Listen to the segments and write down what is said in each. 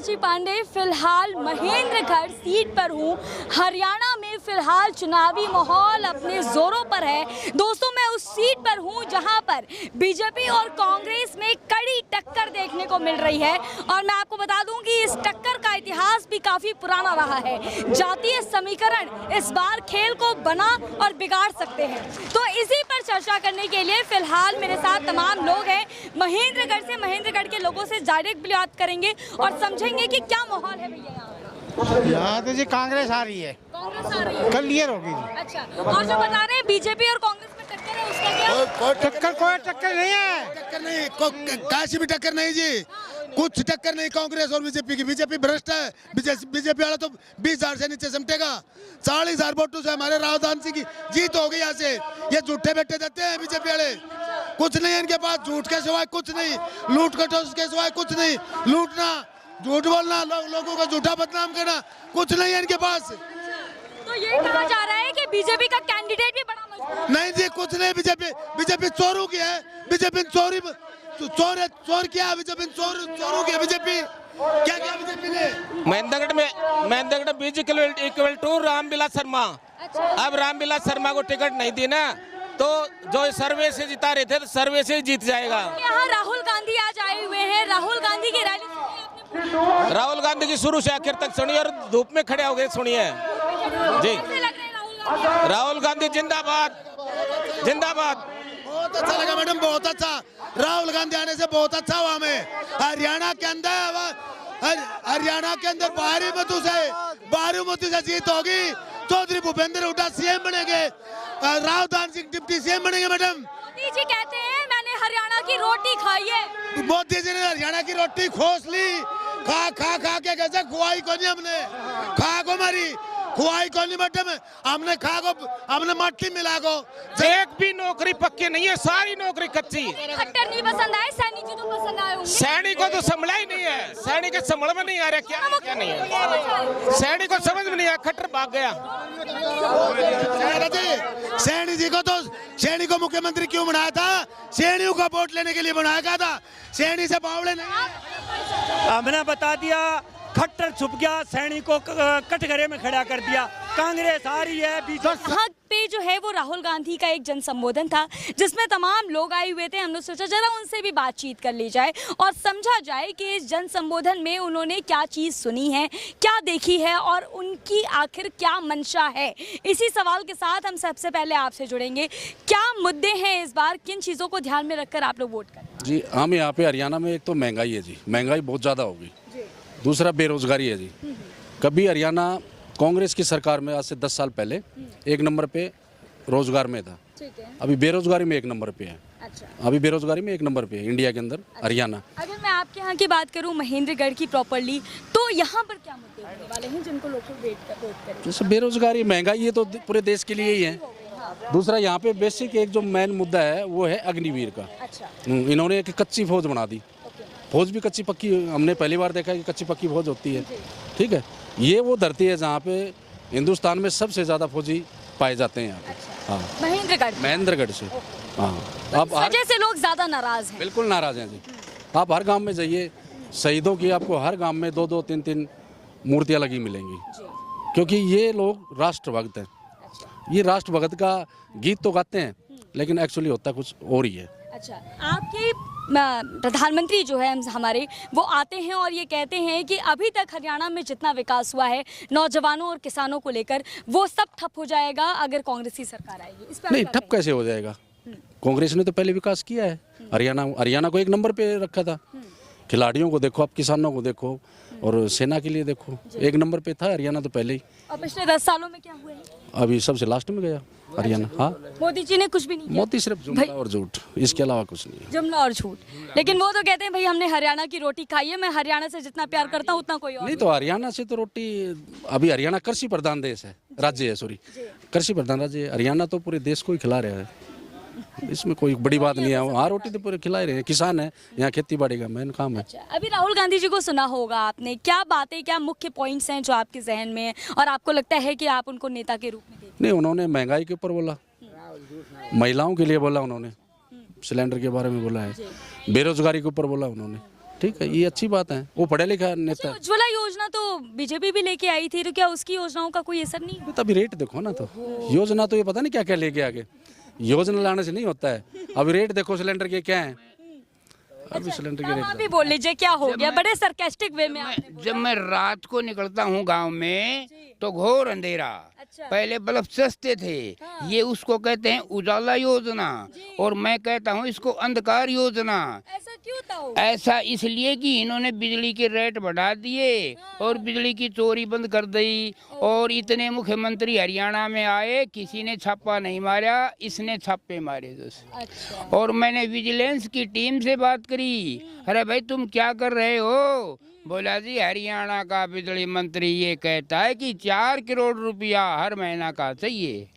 प्राची पांडे फिलहाल महेंद्रगढ़ सीट पर हूँ। हरियाणा में फिलहाल चुनावी माहौल अपने जोरों पर है। दोस्तों, मैं उस सीट पर हूँ जहां पर बीजेपी और कांग्रेस में कड़ी टक्कर देखने को मिल रही है। और मैं आपको बता दूं कि इस टक्कर का इतिहास भी काफी पुराना रहा है। जातीय समीकरण इस बार खेल को बना और बिगाड़ सकते हैं। तो इसी पर चर्चा करने के लिए फिलहाल मेरे साथ तमाम लोग हैं। महेंद्रगढ़ के लोगों से डायरेक्ट बात करेंगे और समझेंगे कि क्या माहौल है भैया यहाँ तो जी कांग्रेस आ रही है। कांग्रेस आ रही है, क्लियर होगी जी। अच्छा, और जो बता रहे हैं बीजेपी और कांग्रेस में टक्कर है, उसका क्या? कोई टक्कर नहीं है। टक्कर नहीं, काशी भी टक्कर नहीं जी। कुछ टक्कर नहीं कांग्रेस और बीजेपी की। बीजेपी भ्रष्ट है। बीजेपी वाला तो 20,000 से नीचे समटेगा। 40,000 वोटों से हमारे राहुल गांधी की जीत हो गई। यहाँ से ये झूठे बैठे देते हैं बीजेपी वाले। कुछ नहीं है इनके पास, झूठ के सिवाय कुछ नहीं, लूट खटोस के सिवाय कुछ नहीं। लूटना, झूठ बोलना, लोगों को झूठा बदनाम करना, कुछ नहीं है इनके पास। तो ये कहा जा रहा है कि बीजेपी का कैंडिडेट भी बड़ा मजबूत है। नहीं जी, कुछ नहीं। बीजेपी चोरों की है। बीजेपी चोर किया। बीजेपी चोरों की है। बीजेपी क्या किया बीजेपी ने? महेंद्रगढ़ बीज इक्वल टू रामविलास शर्मा। अब रामविलास शर्मा को टिकट नहीं दी ना, तो जो सर्वे से जिता रहे थे तो सर्वे से जीत जाएगा। यहाँ राहुल गांधी आज आए हुए हैं। राहुल गांधी की रैली सुनी आपने? राहुल गांधी की शुरू से आखिर तक सुनी और धूप में खड़े हो गए सुनिए जी। कैसे लग रहे हैं राहुल गांधी जिंदाबाद, जिंदाबाद। बहुत अच्छा लगा मैडम, बहुत अच्छा। राहुल गांधी आने से बहुत अच्छा हुआ हमें। हरियाणा के अंदर भारी मतों से जीत होगी। चौधरी भूपेंद्र हुड्डा सीएम बनेंगे। राहुल गांधी डिप्टी सीएम बनेंगे मैडम। मोदी जी कहते हैं मैंने हरियाणा की रोटी खाई है। मोदी जी ने हरियाणा की रोटी खोस ली। खा के कैसे खुआई को नहीं हमने। खा को मारी, खुआई को नहीं मैडम। हमने खा को, हमने मट्टी मिला को। एक भी नौकरी पक्की नहीं है, सारी नौकरी कच्ची। खट्टर नहीं पसंद आए, सैनी जी तो पसंद आए होंगे। सैनी को तो संभला ही नहीं है। सैनी के संभल में नहीं आ रहा क्या नहीं है। सैनी को समझ में नहीं आया, खट्टर भाग गया। सैनी को मुख्यमंत्री क्यों बनाया था? सैनियों का वोट लेने के लिए बनाया गया था। सैनी से बावड़े नहीं। हमने बता दिया, खट्टर छुप गया, सैनी को कटघरे में खड़ा कर दिया। कांग्रेस आ रही है। यहाँ पे जो है वो राहुल गांधी का एक जन संबोधन था जिसमें तमाम लोग आए हुए थे। हम लोग सोचा जरा उनसे भी बातचीत कर ली जाए और समझा जाए कि इस जन संबोधन में उन्होंने क्या चीज़ सुनी है, क्या देखी है और उनकी आखिर क्या मंशा है। इसी सवाल के साथ हम सबसे पहले आपसे जुड़ेंगे। क्या मुद्दे हैं इस बार, किन चीज़ों को ध्यान में रखकर आप लोग वोट करें? जी, हम यहाँ पे हरियाणा में एक तो महंगाई है जी, महंगाई बहुत ज़्यादा होगी। दूसरा बेरोजगारी है जी। कभी हरियाणा कांग्रेस की सरकार में आज से 10 साल पहले 1 नंबर पे रोजगार में था। अभी बेरोजगारी में 1 नंबर पे है। अच्छा। अभी बेरोजगारी में 1 नंबर पे है इंडिया के अंदर। अच्छा। हरियाणा। अगर मैं आपके यहाँ की बात करूँ महेंद्रगढ़ की प्रॉपर्ली, तो यहाँ पर क्या मुद्दे होने वाले हैं जिनको लोग वोट करें? जैसे बेरोजगारी, महंगाई, ये तो पूरे देश के लिए ही है। दूसरा यहाँ पे बेसिक एक जो मेन मुद्दा है वो है अग्निवीर का। अच्छा। इन्होंने एक कच्ची फौज बना दी। फौज भी कच्ची पक्की, हमने पहली बार देखा कि कच्ची पक्की फौज होती है। ठीक है, ये वो धरती है जहाँ पे हिंदुस्तान में सबसे ज़्यादा फौजी पाए जाते हैं यहाँ पे। अच्छा। हाँ, महेंद्रगढ़ से। हाँ, आप वजह से लोग ज़्यादा नाराज हैं। बिल्कुल नाराज हैं जी। आप हर गांव में जाइए, शहीदों की आपको हर गांव में 2-2, 3-3 मूर्तियाँ लगी मिलेंगी, क्योंकि ये लोग राष्ट्रभक्त हैं। ये राष्ट्रभक्त का गीत तो गाते हैं लेकिन एक्चुअली होता कुछ और ही है। अच्छा, आपके प्रधानमंत्री जो है हमारे, वो आते हैं और ये कहते हैं कि अभी तक हरियाणा में जितना विकास हुआ है नौजवानों और किसानों को लेकर, वो सब ठप हो जाएगा अगर कांग्रेस की सरकार आएगी। इस पर नहीं, ठप कैसे हो जाएगा? कांग्रेस ने तो पहले विकास किया है। हरियाणा को 1 नंबर पे रखा था। खिलाड़ियों को देखो, आप किसानों को देखो और सेना के लिए देखो, 1 नंबर पे था हरियाणा तो पहले ही। और पिछले 10 सालों में क्या हुआ है? अभी सबसे लास्ट में गया हरियाणा। हाँ, मोदी जी ने कुछ भी नहीं किया। मोदी सिर्फ जुमला और झूठ, इसके अलावा कुछ नहीं है। जुमला और झूठ। लेकिन वो तो कहते हैं भाई हमने हरियाणा की रोटी खाई है, मैं हरियाणा से जितना प्यार करता हूँ उतना कोई और नहीं। तो हरियाणा से तो रोटी, अभी हरियाणा कृषि प्रधान देश है, राज्य है, सॉरी, कृषि प्रधान राज्य है। हरियाणा तो पूरे देश को ही खिला रहा है, इसमें कोई बड़ी बात नहीं है। हाँ, रोटी तो पूरे खिला रहे हैं, किसान है यहाँ, खेती बाड़ी का मेन काम है। अच्छा, अभी राहुल गांधी जी को सुना होगा आपने, क्या बातें, क्या मुख्य पॉइंट्स हैं जो आपके जहन में है और आपको लगता है कि आप उनको नेता के रूप में देखते हैं? नहीं, उन्होंने महंगाई के ऊपर बोला, महिलाओं के लिए बोला, उन्होंने सिलेंडर के बारे में बोला है, बेरोजगारी के ऊपर बोला उन्होंने। ठीक है, ये अच्छी बात है, वो पढ़ा लिखा नेता है। उज्ज्वला योजना तो बीजेपी भी लेके आई थी, तो क्या उसकी योजनाओं का कोई असर नहीं हुआ? तभी रेट देखो ना, तो योजना तो ये पता नहीं क्या क्या लेके आगे, योजना लाने से नहीं होता है। अभी रेट देखो सिलेंडर के क्या है, अभी सिलेंडर के अब आप रेट भी बोल लीजिए क्या हो गया, बड़े सरकास्टिक वे में आपने बोला। जब मैं रात को निकलता हूँ गांव में तो घोर अंधेरा, अच्छा। पहले बल्ब सस्ते थे, ये उसको कहते हैं उजाला योजना, और मैं कहता हूँ इसको अंधकार योजना। ऐसा क्यों था? ऐसा इसलिए कि इन्होंने बिजली के रेट बढ़ा दिए और बिजली की चोरी बंद कर दी, और इतने मुख्यमंत्री हरियाणा में आए, किसी ने छापा नहीं मारा, इसने छापे मारे बस। अच्छा। और मैंने विजिलेंस की टीम से बात करी, अरे भाई तुम क्या कर रहे हो? बोला जी हरियाणा का बिजली मंत्री ये कहता है कि 4 करोड़ रुपया हर महीना का चाहिए,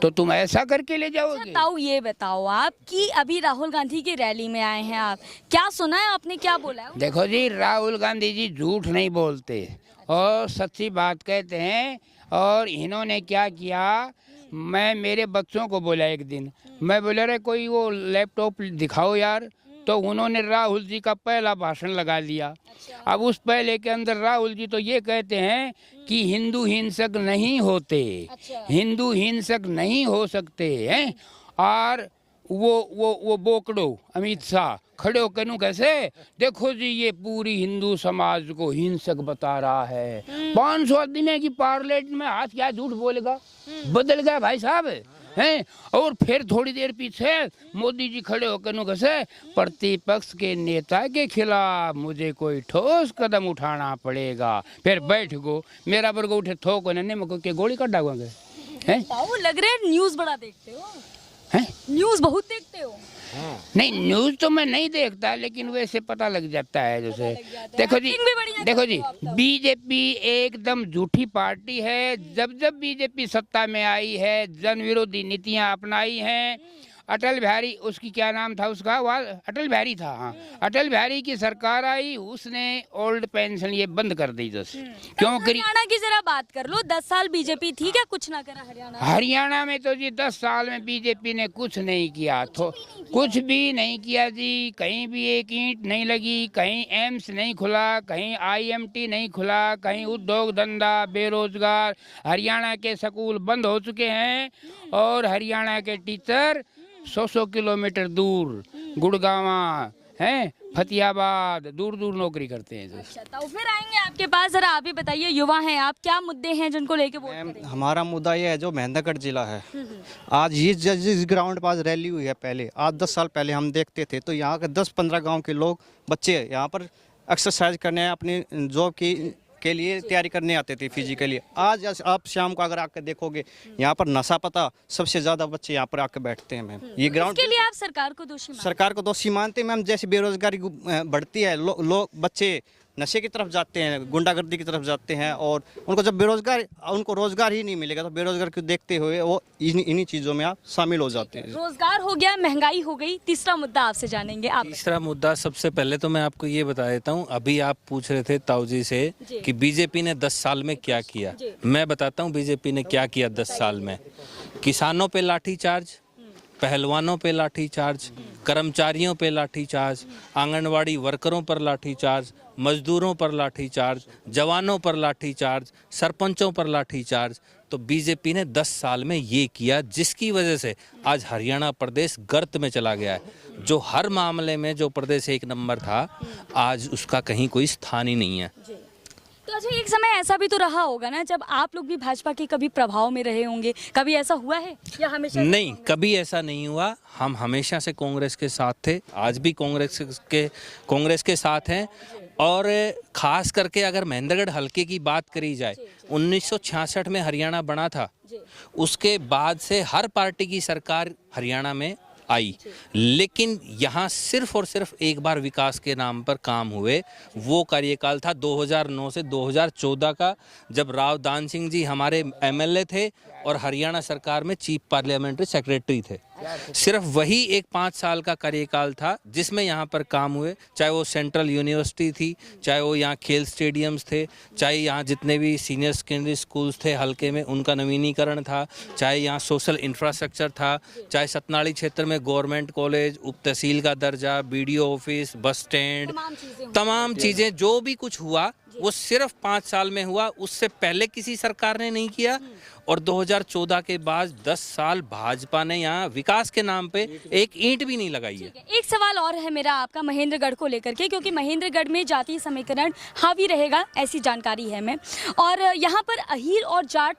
तो तुम ऐसा करके ले जाओगे? ताऊ ये बताओ आप कि अभी राहुल गांधी की रैली में आए हैं आप, क्या सुना है आपने, क्या बोला है? देखो जी, राहुल गांधी जी झूठ नहीं बोलते और सच्ची बात कहते हैं। और इन्होंने क्या किया, मैं मेरे बच्चों को बोला एक दिन, मैं बोला रे कोई वो लैपटॉप दिखाओ यार, तो उन्होंने राहुल जी का पहला भाषण लगा लिया। अब उस पहले के अंदर राहुल जी तो ये कहते हैं कि हिंदू हिंसक नहीं होते, हिंदू हिंसक नहीं हो सकते हैं। और वो बोकड़ो अमित शाह खड़े होकर नु कैसे, देखो जी ये पूरी हिंदू समाज को हिंसक बता रहा है। 500 आदमी की पार्लियामेंट में हाथ क्या झूठ बोलेगा, बदल गया भाई साहब हैं। और फिर थोड़ी देर पीछे मोदी जी खड़े होकर नु कैसे, प्रतिपक्ष के नेता के खिलाफ मुझे कोई ठोस कदम उठाना पड़ेगा। फिर बैठ गो मेरा वर्ग उठे थोक ने के गोली काट डागोगे हैं। ताऊ लग रहा है न्यूज़ बड़ा देखते हो हैं? न्यूज़ बहुत देखते हो? नहीं न्यूज तो मैं नहीं देखता, लेकिन वैसे पता लग जाता है जैसे। देखो जी, एक्टिंग भी बढ़िया देखो जी, करते हो आप तो। बीजेपी एकदम झूठी पार्टी है। जब जब बीजेपी सत्ता में आई है, जन विरोधी नीतियां अपनाई हैं। अटल बिहारी, उसकी क्या नाम था उसका, अटल बिहारी था, हाँ, अटल बिहारी की सरकार आई, उसने ओल्ड पेंशन ये बंद कर दी जैसे। क्यों करी? हरियाणा की जरा बात कर लो, 10 साल बीजेपी थी, क्या कुछ ना करा हरियाणा? हरियाणा में तो जी 10 साल में बीजेपी ने कुछ नहीं किया, तो कुछ भी नहीं किया जी। कहीं भी एक ईंट नहीं लगी, कहीं एम्स नहीं खुला, कहीं IMT नहीं खुला, कहीं उद्योग धंधा, बेरोजगार। हरियाणा के स्कूल बंद हो चुके हैं और हरियाणा के टीचर 100 किलोमीटर दूर गुड़गांवा हैं, फतेहाबाद, दूर दूर नौकरी करते हैं। अच्छा, तो फिर आएंगे आपके पास, जरा आप ही बताइए, युवा हैं आप, क्या मुद्दे हैं जिनको लेके वोट करेंगे? हमारा मुद्दा ये है, जो महेंद्रगढ़ जिला है, आज ये जिस ग्राउंड पास रैली हुई है, पहले आज 10 साल पहले हम देखते थे तो यहाँ के 10-15 गांव के लोग बच्चे यहाँ पर एक्सरसाइज करने, अपनी जॉब के लिए तैयारी करने आते थे फिजिकली। आज आप शाम को अगर आकर देखोगे यहाँ पर नशा पता सबसे ज़्यादा बच्चे यहाँ पर आकर बैठते हैं मैम। ये ग्राउंड के लिए आप सरकार को दोषी मानते हैं? सरकार को दोषी मानते हैं मैम। जैसे बेरोजगारी बढ़ती है, लोग बच्चे नशे की तरफ जाते हैं, गुंडागर्दी की तरफ जाते हैं, और उनको जब उनको रोजगार ही नहीं मिलेगा तो बेरोजगार को देखते हुए वो इन्हीं चीज़ों में आप शामिल हो जाते हैं। रोजगार हो गया, महंगाई हो गई, तीसरा मुद्दा आपसे जानेंगे आप। तीसरा मुद्दा, सबसे पहले तो मैं आपको ये बता देता हूँ, अभी आप पूछ रहे थे ताऊ जी से कि बीजेपी ने 10 साल में क्या किया। मैं बताता हूँ बीजेपी ने क्या किया 10 साल में। किसानों पे लाठीचार्ज, पहलवानों पे लाठीचार्ज, कर्मचारियों पे लाठीचार्ज, आंगनवाड़ी वर्करों पर लाठीचार्ज, मजदूरों पर लाठीचार्ज, जवानों पर लाठीचार्ज, सरपंचों पर लाठीचार्ज। तो बीजेपी ने 10 साल में ये किया, जिसकी वजह से आज हरियाणा प्रदेश गर्त में चला गया है। जो हर मामले में जो प्रदेश 1 नंबर था, आज उसका कहीं कोई स्थान ही नहीं है। तो अच्छा, एक समय ऐसा भी तो रहा होगा ना जब आप लोग भी भाजपा के कभी प्रभाव में रहे होंगे, कभी ऐसा हुआ है या हमेशा? नहीं, कभी ऐसा नहीं हुआ। हम हमेशा से कांग्रेस के साथ थे, आज भी कांग्रेस के साथ हैं। और ख़ास करके अगर महेंद्रगढ़ हलके की बात करी जाए, 1966 में हरियाणा बना था, उसके बाद से हर पार्टी की सरकार हरियाणा में आई, लेकिन यहाँ सिर्फ और सिर्फ एक बार विकास के नाम पर काम हुए। वो कार्यकाल था 2009 से 2014 का, जब राव दान सिंह जी हमारे MLA थे और हरियाणा सरकार में चीफ पार्लियामेंट्री सेक्रेटरी थे। सिर्फ वही एक 5 साल का कार्यकाल था जिसमें यहाँ पर काम हुए, चाहे वो सेंट्रल यूनिवर्सिटी थी, चाहे वो यहाँ खेल स्टेडियम्स थे, चाहे यहाँ जितने भी सीनियर सेकेंडरी स्कूल्स थे हल्के में उनका नवीनीकरण था, चाहे यहाँ सोशल इंफ्रास्ट्रक्चर था, चाहे सतनाड़ी क्षेत्र में गवर्नमेंट कॉलेज, उप तहसील का दर्जा, BDO ऑफिस, बस स्टैंड, तमाम चीज़ें जो भी कुछ हुआ वो सिर्फ 5 साल में हुआ। उससे पहले किसी सरकार ने नहीं किया और 2014 के बाद 10 साल भाजपा ने यहाँ विकास के नाम पे एक ईंट भी नहीं लगाई है। एक सवाल और है मेरा आपका महेंद्रगढ़ को लेकर के, क्योंकि महेंद्रगढ़ में जातीय समीकरण हावी रहेगा ऐसी जानकारी है मैं, और यहाँ पर अहीर और जाट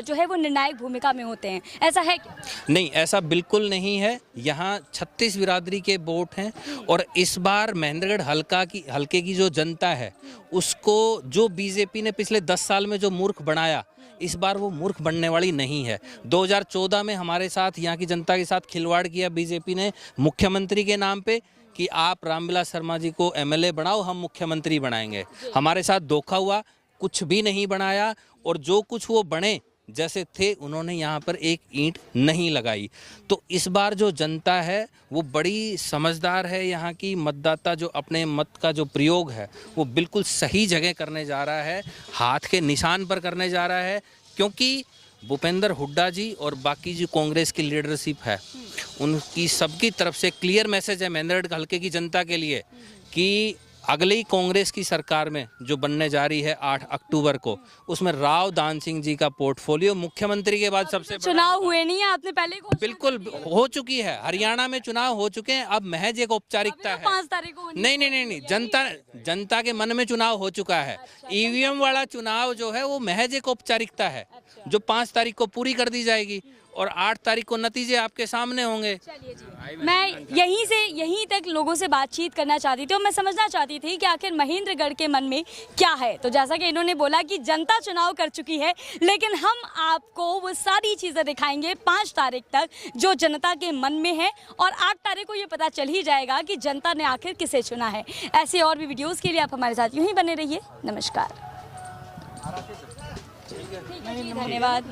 जो है वो निर्णायक भूमिका में होते हैं, ऐसा है क्या? नहीं, ऐसा बिल्कुल नहीं है। यहाँ 36 बिरादरी के वोट हैं और इस बार महेंद्रगढ़ हल्के की जो जनता है उसको जो बीजेपी ने पिछले 10 साल में जो मूर्ख बनाया, इस बार वो मूर्ख बनने वाली नहीं है। 2014 में हमारे साथ यहाँ की जनता के साथ खिलवाड़ किया बीजेपी ने मुख्यमंत्री के नाम पे कि आप रामविलास शर्मा जी को MLA बनाओ, हम मुख्यमंत्री बनाएंगे। हमारे साथ धोखा हुआ, कुछ भी नहीं बनाया और जो कुछ वो बने जैसे थे उन्होंने यहाँ पर एक ईंट नहीं लगाई। तो इस बार जो जनता है वो बड़ी समझदार है। यहाँ की मतदाता जो अपने मत का जो प्रयोग है वो बिल्कुल सही जगह करने जा रहा है, हाथ के निशान पर करने जा रहा है, क्योंकि भूपेंद्र हुड्डा जी और बाकी जो कांग्रेस की लीडरशिप है उनकी सबकी तरफ से क्लियर मैसेज है महेंद्रगढ़ हल्के की जनता के लिए कि अगली कांग्रेस की सरकार में जो बनने जा रही है 8 अक्टूबर को, उसमें राव दान सिंह जी का पोर्टफोलियो मुख्यमंत्री के बाद सबसे चुनाव हुए नहीं है, आपने पहले बिल्कुल हो चुकी है। हरियाणा में चुनाव हो चुके हैं, अब महज एक औपचारिकता है। 5 तारीख को नहीं, जनता के मन में चुनाव हो चुका है। EVM वाला चुनाव जो है वो महज एक औपचारिकता है जो 5 तारीख को पूरी कर दी जाएगी और 8 तारीख को नतीजे आपके सामने होंगे। मैं यहीं तक लोगों से बातचीत करना चाहती थी और मैं समझना चाहती थी कि आखिर महेंद्रगढ़ के मन में क्या है। तो जैसा कि इन्होंने बोला कि जनता चुनाव कर चुकी है, लेकिन हम आपको वो सारी चीज़ें दिखाएंगे 5 तारीख तक जो जनता के मन में है, और 8 तारीख को ये पता चल ही जाएगा कि जनता ने आखिर किसे चुना है। ऐसे और भी वीडियोज़ के लिए आप हमारे साथ यूँ ही बने रहिए। नमस्कार, धन्यवाद।